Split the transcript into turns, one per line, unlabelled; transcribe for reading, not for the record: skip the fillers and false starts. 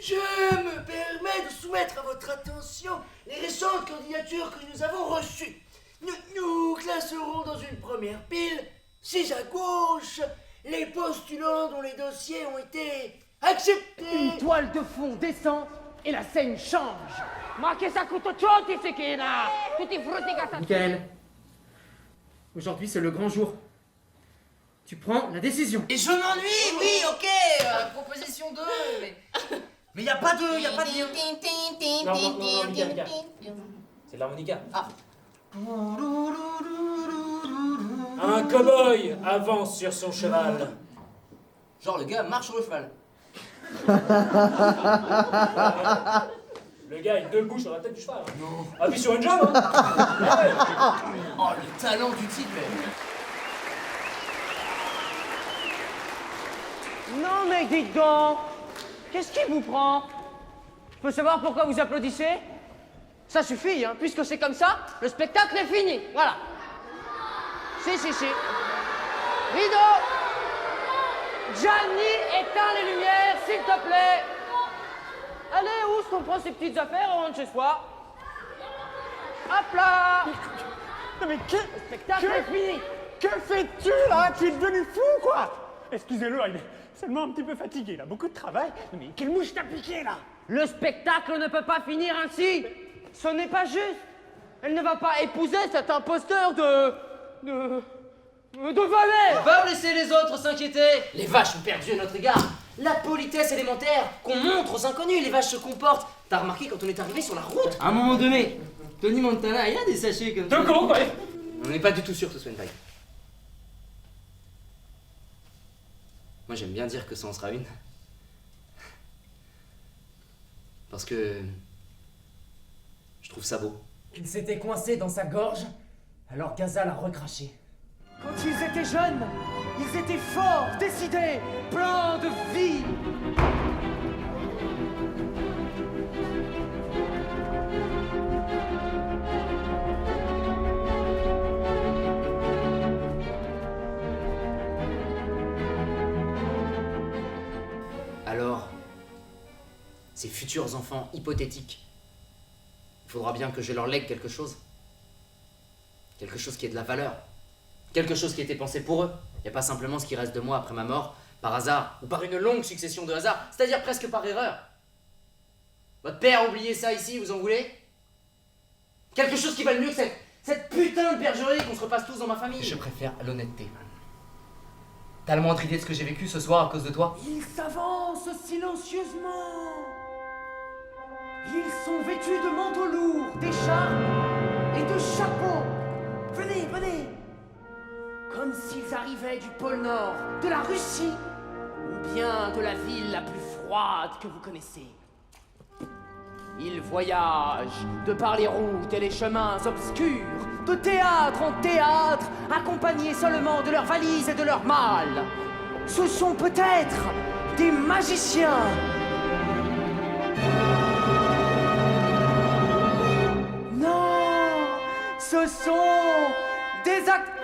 Je me permets de soumettre à votre attention les récentes candidatures que nous avons reçues. Nous classerons dans une première pile, 6 à gauche, les postulants dont les dossiers ont été acceptés.
Une toile de fond descend et la scène change. Ma che sacuto tutti Sekina! Tutti frutti cazzo.
Michael, aujourd'hui c'est le grand jour. Tu prends la décision.
Et je m'ennuie, oui, ok.
Proposition 2, mais...
Mais y a pas de...
Non, Mika. C'est de l'harmonica.
Un cow-boy avance sur son cheval.
Genre le gars marche sur le cheval.
Le gars est debout sur la tête du cheval. Hein. Non. Appuie sur une jambe. Hein. Ah ouais.
Oh, le talent du type.
Non mais dites donc, qu'est-ce qui vous prend? Je peux savoir pourquoi vous applaudissez? Ça suffit, hein, puisque c'est comme ça, le spectacle est fini, voilà. Si. Rideau! Gianni, éteins les lumières, s'il te plaît. Allez, Ous, on prend ses petites affaires, on rentre chez soi. Hop là!
Non mais
Le spectacle est fini.
que fais-tu là? Tu es devenu fou quoi? Excusez-le, il est seulement un petit peu fatigué, il a beaucoup de travail. Non, mais quelle mouche t'as piqué là?
Le spectacle ne peut pas finir ainsi. Ce n'est pas juste. Elle ne va pas épouser cet imposteur de valet.
Va laisser les autres s'inquiéter.
Les vaches ont perdu à notre égard la politesse élémentaire qu'on montre aux inconnus. Les vaches se comportent. T'as remarqué quand on est arrivé sur la route?
À un moment donné, Tony Montana, il a des sachets comme ça.
Deux cons, ouais.
On n'est pas du tout sûr que ce soit une vague. Moi j'aime bien dire que ça en sera une. Parce que... je trouve ça beau.
Il s'était coincé dans sa gorge, alors Gaza l'a recraché.
Quand ils étaient jeunes, ils étaient forts, décidés, pleins de vie.
Alors, ces futurs enfants hypothétiques, il faudra bien que je leur lègue quelque chose. Quelque chose qui ait de la valeur. Quelque chose qui a été pensé pour eux. Il n'y a pas simplement ce qui reste de moi après ma mort, par hasard, ou par une longue succession de hasards, c'est-à-dire presque par erreur. Votre père a oublié ça ici, vous en voulez? Quelque chose qui vale mieux que cette putain de bergerie qu'on se repasse tous dans ma famille.
Je préfère l'honnêteté. T'as le moindre idée de ce que j'ai vécu ce soir à cause de toi?
Ils s'avancent silencieusement. Ils sont vêtus de manteaux lourds, d'écharpes et de chapeaux. Venez. Comme s'ils arrivaient du pôle Nord, de la Russie, ou bien de la ville la plus froide que vous connaissez. Ils voyagent de par les routes et les chemins obscurs, de théâtre en théâtre, accompagnés seulement de leurs valises et de leurs malles. Ce sont peut-être des magiciens. Non, ce sont des acteurs.